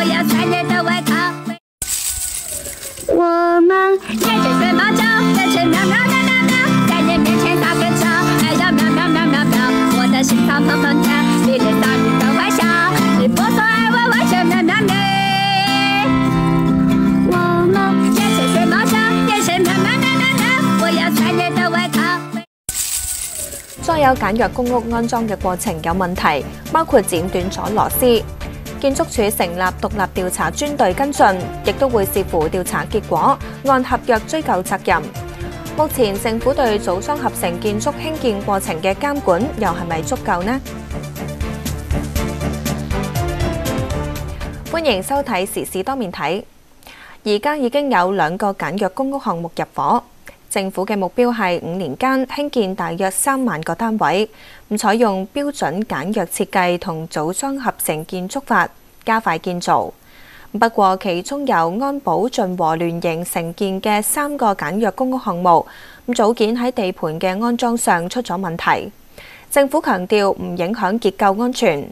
我要3年的外考。我们沿着水马桥，人生喵喵喵喵喵，在你面前打个桥，爱要喵喵喵喵喵，我的心脏砰砰跳，你的大你的坏笑，你不说爱我，为什么喵喵？我们沿着水马桥，人生喵喵喵喵喵，我要3年的外考。再有簡約公屋安裝嘅過程有問題，包括剪斷咗螺絲。建築署成立獨立調查專隊跟進，亦都會視乎調查結果，按合約追究責任。目前政府對組裝合成建築興建過程嘅監管又係咪足夠呢？歡迎收睇時事多面睇。而家已經有2個簡約公屋項目入伙。政府嘅目標係5年間興建大約3萬個單位，採用標準簡約設計同組裝合成建築法，加快建造。不過，其中由安保進和聯營承建嘅3個簡約公屋項目，組件喺地盤嘅安裝上出咗問題。政府強調唔影響結構安全。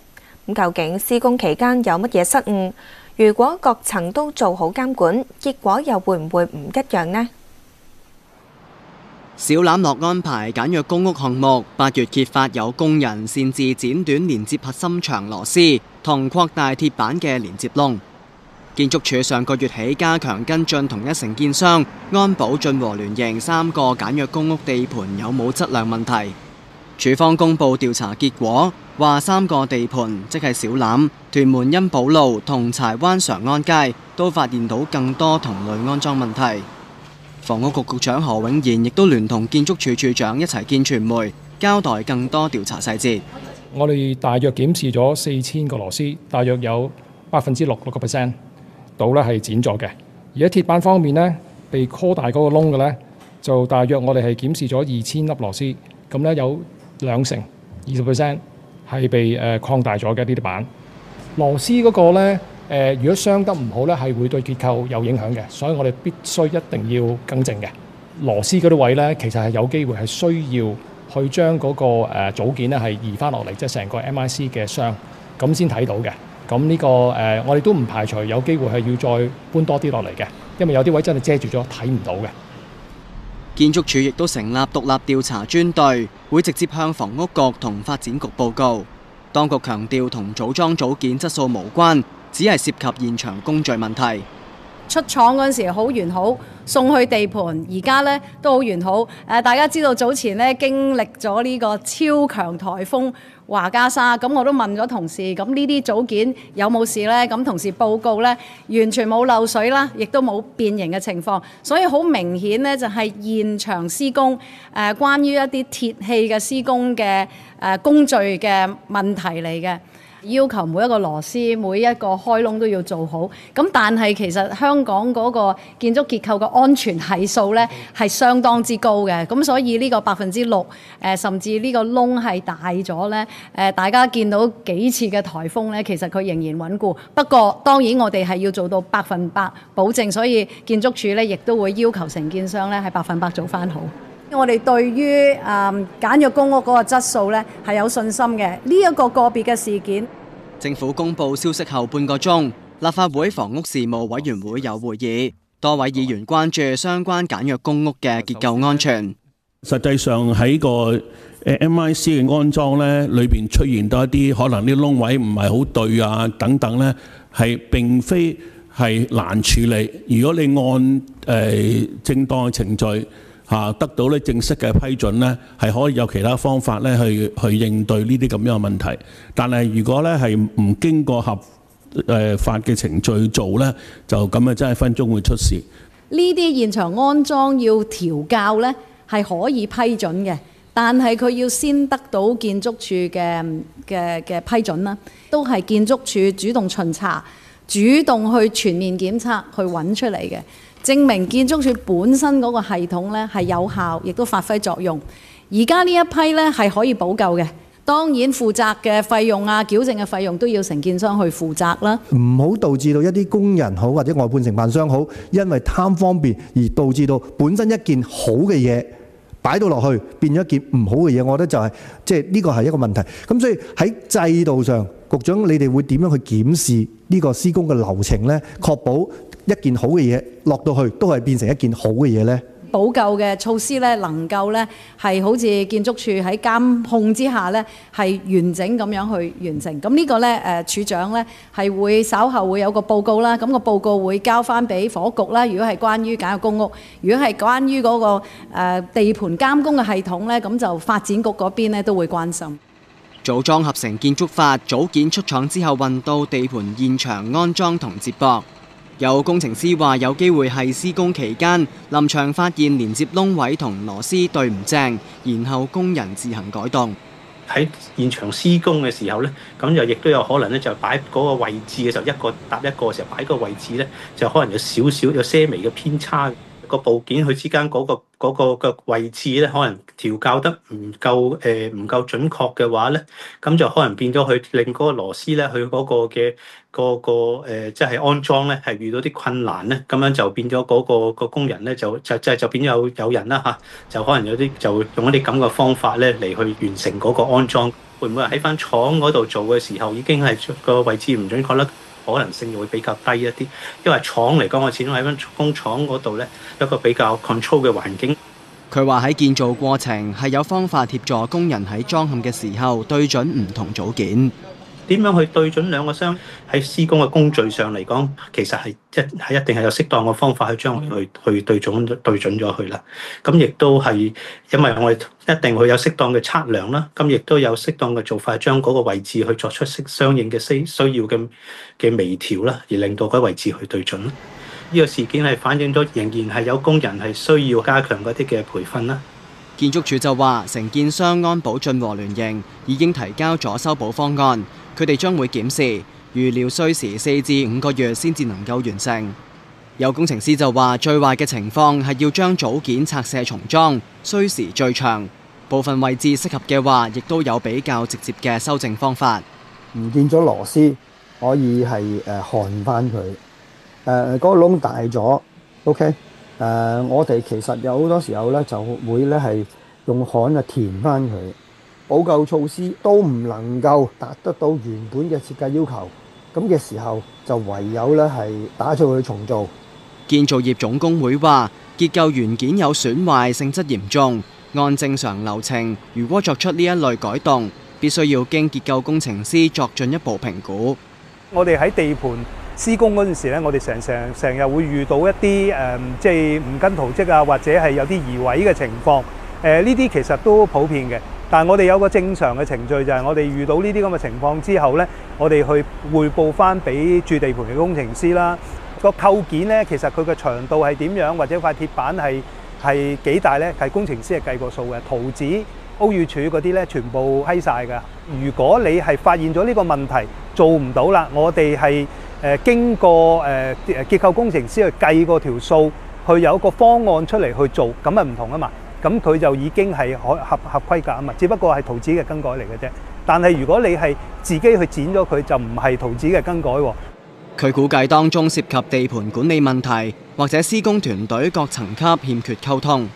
究竟施工期間有乜嘢失誤？如果各層都做好監管，結果又會唔會唔一樣呢？小欖樂安排簡約公屋項目8月揭發有工人擅自剪短連接核心牆螺絲同擴大鐵板嘅連接窿。建築署上個月起加強跟進同一承建商安保進和聯營3個簡約公屋地盤有冇質量問題。署方公布調查結果，話3個地盤即係小欖、屯門恩寶路同柴灣常安街都發現到更多同類安裝問題。房屋局局長何永賢亦都聯同建築署署長一齊見傳媒，交代更多調查細節。我哋大約檢視咗4000個螺絲，大約有6% 到咧係剪咗嘅。而喺鐵板方面呢，被擴大嗰個窿嘅呢，就大約我哋係檢視咗2000粒螺絲，咁呢有20% 係被擴大咗嘅呢啲板。螺絲嗰個呢，如果傷得唔好咧，係會對結構有影響嘅，所以我哋必須一定要更正嘅。螺絲嗰啲位咧，其實係有機會係需要去將嗰個組件咧係移翻落嚟，即係成個 MIC 嘅箱，咁先睇到嘅。咁呢個我哋都唔排除有機會係要再搬多啲落嚟嘅，因為有啲位真係遮住咗，睇唔到嘅。建築署亦都成立獨立調查專隊，會直接向房屋局同發展局報告。當局強調同組裝組件質素無關，只係涉及現場工序問題。出廠嗰陣時好完好，送去地盤，而家咧都好完好。大家知道早前咧經歷咗呢個超強颱風華加莎，咁我都問咗同事，咁呢啲組件有冇事咧？咁同事報告咧，完全冇漏水啦，亦都冇變形嘅情況，所以好明顯咧就係現場施工關於一啲鐵器嘅施工嘅工序嘅問題嚟嘅。要求每一個螺絲、每一個開窿都要做好，咁但係其實香港嗰個建築結構嘅安全係數咧係相當之高嘅，咁所以呢個6%，甚至呢個窿係大咗咧，大家見到幾次嘅颱風咧，其實佢仍然穩固。不過當然我哋係要做到100%保證，所以建築署咧亦都會要求承建商咧係100%做返好。我哋對於簡約公屋嗰個質素咧係有信心嘅。呢一個個別嘅事件，政府公布消息後半個鐘，立法會房屋事務委員會有會議，多位議員關注相關簡約公屋嘅結構安全。實際上喺個MIC 嘅安裝咧，裏邊出現到一啲可能啲窿位唔係好對啊等等咧，係並非係難處理。如果你按正當嘅程序得到咧正式嘅批准咧，係可以有其他方法咧去應對呢啲咁樣嘅問題。但係如果咧係唔經過合法嘅程序做咧，就咁啊真係分鐘會出事。呢啲現場安裝要調校咧係可以批准嘅，但係佢要先得到建築署嘅批准啦，都係建築署主動巡查、主動去全面檢測去揾出嚟嘅。證明建築署本身嗰個系統咧係有效，亦都發揮作用。而家呢一批咧係可以補救嘅，當然負責嘅費用啊、矯正嘅費用都要承建商去負責啦。唔好導致到一啲工人好或者外判承辦商好，因為貪方便而導致到本身一件好嘅嘢擺到落去變咗一件唔好嘅嘢，我覺得就係即係呢個係一個問題。咁所以喺制度上，局長你哋會點樣去檢視呢個施工嘅流程呢？確保一件好嘅嘢落到去都係變成一件好嘅嘢呢？補救嘅措施咧，能夠咧係好似建築署喺監控之下咧，係完整咁樣去完成。咁呢個咧處長咧係會稍後會有個報告啦。咁個報告會交翻俾房屋局啦。如果係關於簡約公屋，如果係關於嗰個地盤監工嘅系統咧，咁就發展局嗰邊咧都會關心。組裝合成建築法組件出廠之後運到地盤現場安裝同接駁。有工程師話有機會係施工期間臨場發現連接窿位同螺絲對唔正，然後工人自行改動。喺現場施工嘅時候咧，咁就亦都有可能咧，就擺嗰個位置嘅時候，一個搭一個嘅時候擺個位置咧，就可能有少少有些微嘅偏差。個部件佢之間嗰個位置咧，可能調校得唔夠準確嘅話咧，咁就可能變咗佢令嗰個螺絲咧，佢嗰個即係安裝咧係遇到啲困難咧，咁樣就變咗嗰個工人咧就變咗有人啦嚇，就可能有啲就用一啲咁嘅方法咧嚟去完成嗰個安裝。會唔會喺翻廠嗰度做嘅時候已經係個位置唔準確咧？可能性會比較低一啲，因為廠嚟講，我始終喺翻工廠嗰度咧一個比較 control 嘅環境。佢話喺建造過程係有方法協助工人喺裝嵌嘅時候對準唔同組件。點樣去對準兩個箱？喺施工嘅工序上嚟講，其實係一定係有適當嘅方法去將佢去對準咗佢啦。咁亦都係因為我哋一定會有適當嘅測量啦。咁亦都有適當嘅做法，將嗰個位置去作出相應嘅需要嘅微調啦，而令到嗰個位置去對準。呢個事件係反映咗仍然係有工人係需要加強嗰啲嘅培訓啦。建築署就話，承建商安保進和聯營已經提交咗修補方案，佢哋將會檢視，預料需時4至5個月先至能夠完成。有工程師就話，最壞嘅情況係要將組件拆卸重裝，需時最長。部分位置適合嘅話，亦都有比較直接嘅修正方法。唔見咗螺絲，可以係焊翻佢。嗰個窿大咗 ，OK。我哋其實有好多時候咧，就會咧係用焊填翻佢。補救措施都唔能夠達得到原本嘅設計要求，咁嘅時候就唯有咧係打出去重做。建造業總工會話，結構元件有損壞，性質嚴重，按正常流程，如果作出呢一類改動，必須要經結構工程師作進一步評估。我哋喺地盤施工嗰陣時咧，我哋成日會遇到一啲即係唔跟圖則啊，或者係有啲移位嘅情況。呢啲其實都普遍嘅。但係我哋有個正常嘅程序，就係我哋遇到呢啲咁嘅情況之後咧，我哋去匯報翻俾駐地盤嘅工程師啦。個構件咧，其實佢嘅長度係點樣，或者塊鐵板係幾大咧，係工程師係計過數嘅。圖紙、屋宇署嗰啲咧，全部批晒㗎。如果你係發現咗呢個問題做唔到啦，我哋係經過結構工程師去計過條數，去有一個方案出嚟去做，咁咪唔同啊嘛。咁佢就已經係合規格啊嘛，只不過係圖紙嘅更改嚟嘅啫。但係如果你係自己去剪咗佢，就唔係圖紙嘅更改喎。佢估計當中涉及地盤管理問題，或者施工團隊各層級欠缺溝通。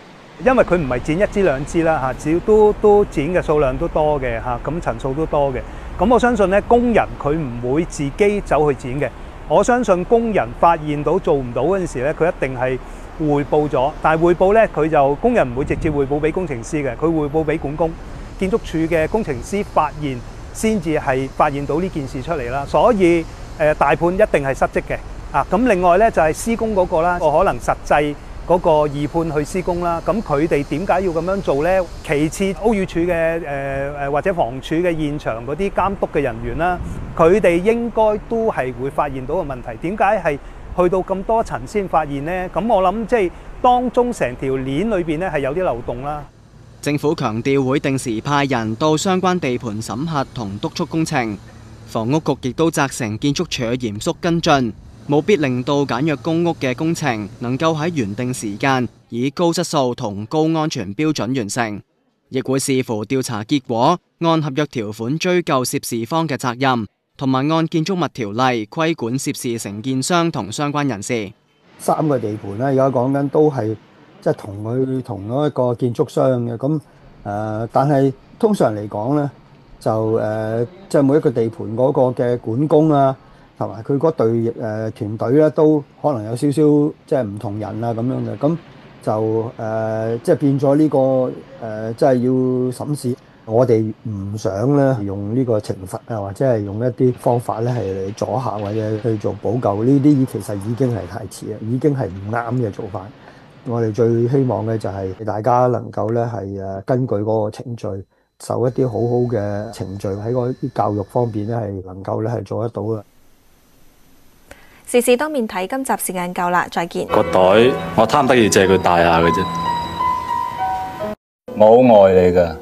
因為佢唔係剪一支兩支啦嚇，只要都剪嘅數量都多嘅嚇，咁層數都多嘅。咁我相信咧，工人佢唔會自己走去剪嘅。我相信工人發現到做唔到嗰陣時咧，佢一定係匯報咗，但係匯報咧，佢就工人唔會直接匯報俾工程師嘅，佢匯報俾管工、建築署嘅工程師發現，先至係發現到呢件事出嚟啦。所以大判一定係失職嘅啊！咁另外咧就係施工嗰個啦，我可能實際嗰個二判去施工啦。咁佢哋點解要咁樣做咧？其次，屋宇署嘅或者房署嘅現場嗰啲監督嘅人員啦，佢哋應該都係會發現到個問題。點解係去到咁多層先發現呢？咁我諗即係當中成條鏈裏邊咧係有啲漏洞啦。政府強調會定時派人到相關地盤審核同督促工程。房屋局亦都責成建築署嚴肅跟進，務必令到簡約公屋嘅工程能夠喺原定時間以高質素同高安全標準完成，亦會視乎調查結果，按合約條款追究涉事方嘅責任，同埋按建築物條例規管涉事承建商同相關人士。3個地盤咧，而家講緊都係即係同一個建築商嘅。咁但係通常嚟講咧，就即係每一個地盤嗰個嘅管工啊，同埋佢嗰隊團隊咧，都可能有少少即係唔同人啊咁樣嘅。咁就即係變咗呢個即係要審視。我哋唔想咧用呢個懲罰啊，或者係用一啲方法咧係嚟阻嚇或者去做補救，呢啲其實已經係太遲啦，已經係唔啱嘅做法。我哋最希望嘅就係大家能夠咧係根據嗰個程序，受一啲好好嘅程序喺嗰啲教育方面咧係能夠咧係做得到嘅。時事多面睇，今集時間夠啦，再見。個袋我貪得意借佢戴下嘅啫，我好愛你㗎。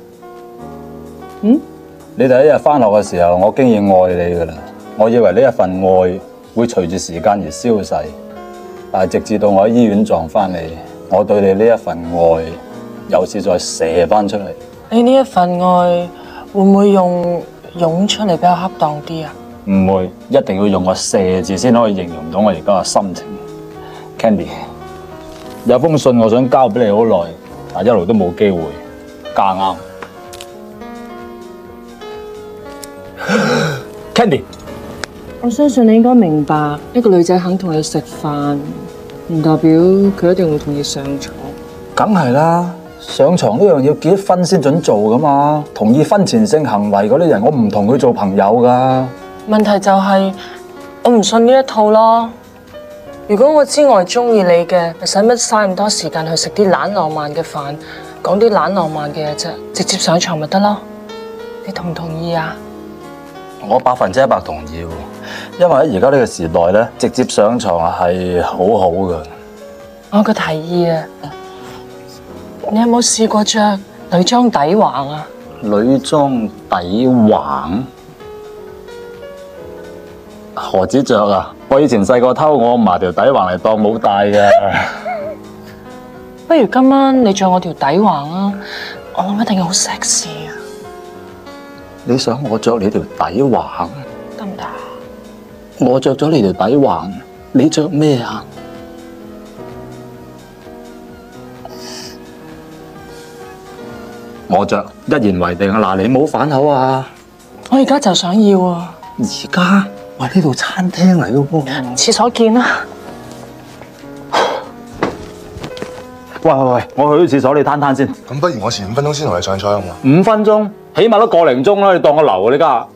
你第一日返學嘅時候，我經已愛你㗎啦。我以為呢一份愛會隨住時間而消逝，但係直至到我喺醫院撞返你，我對你呢一份愛又是再射返出嚟。你呢一份愛會唔會用湧出嚟比較恰當啲啊？唔會，一定要用個射字先可以形容到我而家嘅心情。Candy， 有封信我想交俾你好耐，但一路都冇機會，夾啱。Candy， 我相信你應該明白，一個女仔肯同你食飯，唔代表佢一定會同你上床。梗係啦，上床呢樣要結婚先準做噶嘛。同意婚前性行為嗰啲人，我唔同佢做朋友噶。問題就係我唔信呢一套咯。如果我知我係中意你嘅，使乜嘥咁多時間去食啲懶浪漫嘅飯，講啲懶浪漫嘅嘢啫，直接上床咪得咯？你同唔同意啊？我100%同意，因為喺而家呢個時代咧，直接上床係好好噶。我有個提議啊，你有冇試過着女裝底橫啊？女裝底橫？何止着啊！我以前細個偷我阿嫲條底橫嚟當帽戴嘅。不如今晚你着我條底橫啊！我諗一定好 sexy 啊！你想我着你條底橫得唔得？我着咗你條底橫，你着咩啊？我着，一言為定啊！嗱，你冇反口啊！我而家就想要啊！而家？喂，呢度餐廳嚟嘅喎。廁所見啦。喂，我去咗廁所，你攤攤先。咁不如我遲5分鐘先同你上菜好嘛？5分鐘，起碼都個零鐘啦，你當我流啊！你家。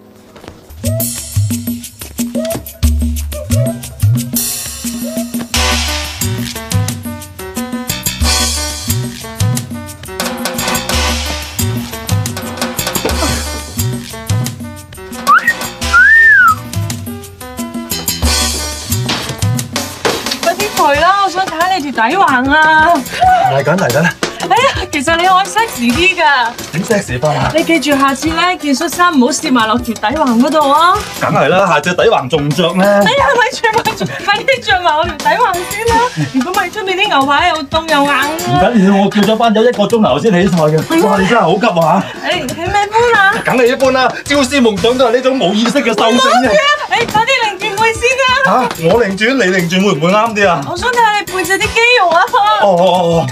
快啲啦！我想睇下你條底橫啊！嚟緊啦！哎呀，其實你可以 sexy 啲㗎。點 sexy 法啊？你記住下次咧，件恤衫唔好攝埋落條底橫嗰度啊！梗係啦，下隻底橫仲着咩？哎呀，咪住，快啲着埋我條底橫先啦！如果唔係出面啲牛排又凍又硬啊！唔緊要，我叫咗班友1個鐘頭先起菜嘅。哇，你真係好急啊！誒，起咩杯啊？梗係一般啦，朝思夢想都係呢種冇意識嘅獸性啫。誒，快啲擰轉背先啊！嚇，我擰轉，你擰轉會唔會啱啲啊？我想睇下你背脊啲肌肉啊！哦。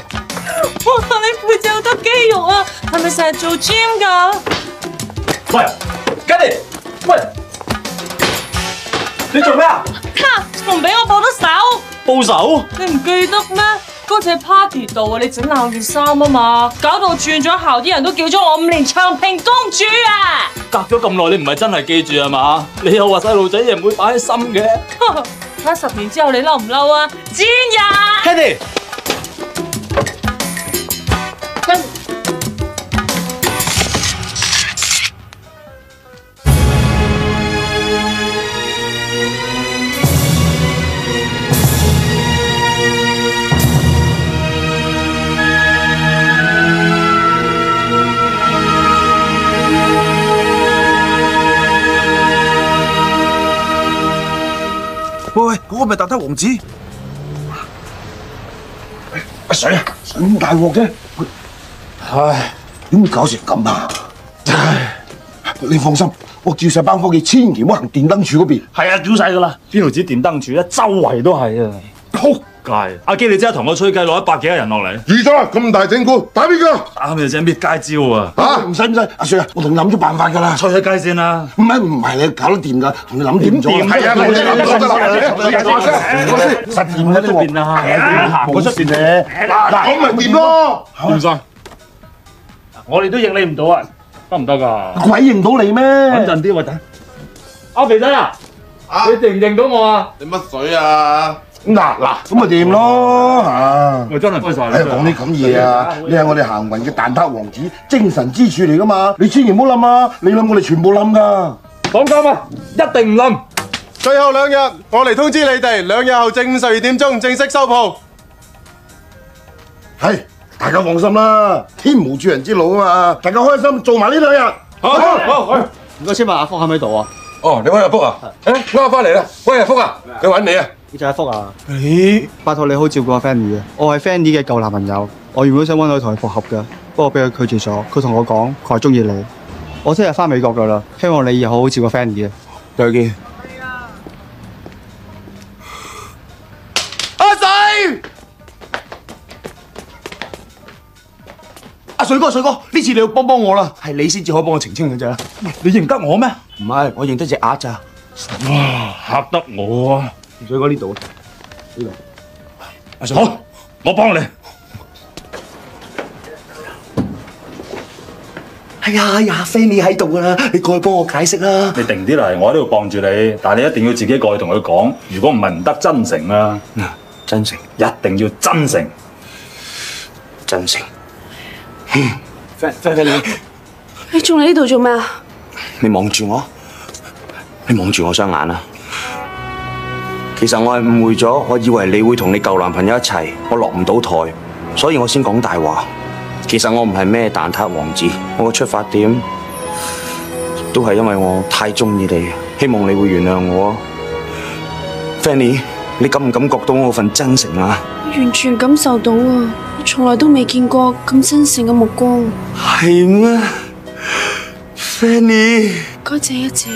哇！你背脊好多肌肉啊，係咪成日做 gym 㗎？喂，嘉莉，喂，你做咩啊？哈！仲唔俾我報得手？報仇？你唔記得咩？嗰次 party 度啊，你整爛件衫啊嘛，搞到轉咗校，啲人都叫咗我5年長平公主啊！隔咗咁耐，你唔係真係記住啊嘛？你又話細路仔嘢唔會擺喺心嘅。睇10年之後你嬲唔嬲啊？賤人 ！Candy。喂，嗰個咪達德王子？阿水啊，咁大鑊啫！唉，點會搞成咁啊？唉，你放心，我叫晒班伙計，千祈唔好行電燈柱嗰邊。係啊，叫晒噶啦，邊度止電燈柱咧？周圍都係啊！好，街。阿基，你即刻同我吹雞，攞100幾個人落嚟。預咗啦，咁大整蠱，打邊個？啱嘅啫，搣街招啊！嚇，唔使，阿 Sir 啊，我同你諗咗辦法㗎啦。吹咗雞先啦。唔係你搞得掂㗎，同你諗掂咗。係啊，我諗咗得啦。實驗喺出邊啊，我出邊咧。嗱，我咪掂咯。掂晒。我哋都認你唔到啊，得唔得㗎？鬼認到你咩？穩陣啲，喂等。阿肥仔啊，你認唔認到我啊？你乜水啊？嗱，咁咪掂咯嚇！我真係開晒你。講啲咁嘢啊！你係我哋行運嘅蛋撻王子，精神支柱嚟噶嘛！你千祈唔好冧啊！你冧我哋全部冧噶。講真啊，一定唔冧。最後2日，我嚟通知你哋，2日後正午12點鐘正式收鋪。係，大家放心啦，天無絕人之路啊嘛！大家開心做埋呢2日。好，唔該，先問阿福喺唔喺度啊？哦，你揾阿福啊？啱翻嚟啦！喂，阿福啊，佢揾你啊！呢就係福啊！咦，拜託你好照顧阿 Fanny 啊！我係 Fanny 嘅舊男朋友，我原本想揾佢同佢復合嘅，不過俾佢拒絕咗。佢同我講，佢係中意你。我聽日翻美國噶啦，希望你以後好好照顧 Fanny 啊！再見。阿仔，阿水哥，呢次你要幫我啦，係你先至可以幫我澄清佢咋。你認得我咩？唔係，我認得隻鴨咋。哇，嚇得我啊！水哥呢度，呢度。阿水，好，我幫你。哎呀 ，Fanny 喺度啦，你過去幫我解釋啦。你定啲嚟，我喺度傍住你，但係你一定要自己過去同佢講，如果唔係唔得，真誠啊！真誠，一定要真誠，真誠。Fanny，你仲嚟呢度做咩啊？你望住我，你望住我雙眼啊！其實我係誤會咗，我以為你會同你舊男朋友一齊，我落唔到台，所以我先講大話。其實我唔係咩蛋撻王子，我嘅出發點都係因為我太中意你，希望你會原諒我。Fanny，你感唔感覺到我份真誠啊？我完全感受到啊！我從來都未見過咁真誠嘅目光。係咩 ？Fanny，該謝一謝。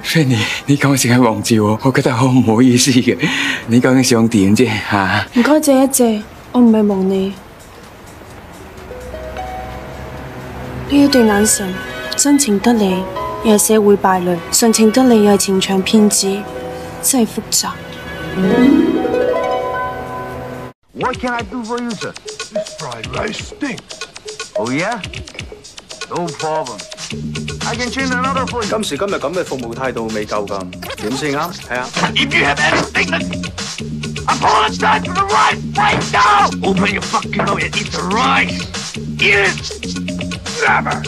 Fanny， 你咁成日望住我，我覺得好唔好意思嘅。你究竟想點啫嚇？唔該謝一謝，我唔係望你。呢一對眼神，真情得嚟又係社會敗類，純情得嚟又係情場騙子，真係複雜。What can I do for you, sir? This fried rice stinks. Oh yeah? No problem. I can change another for you. 今時今日咁嘅服務態度未夠㗎，點先啱？係啊。If you have anything that apologize for the rice right now. Open your fucking mouth and eat the rice. Eat it. Never.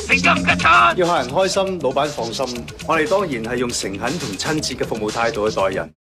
你咁嘅餐。要客人開心，老闆放心。我哋當然係用誠懇同親切嘅服務態度去待人。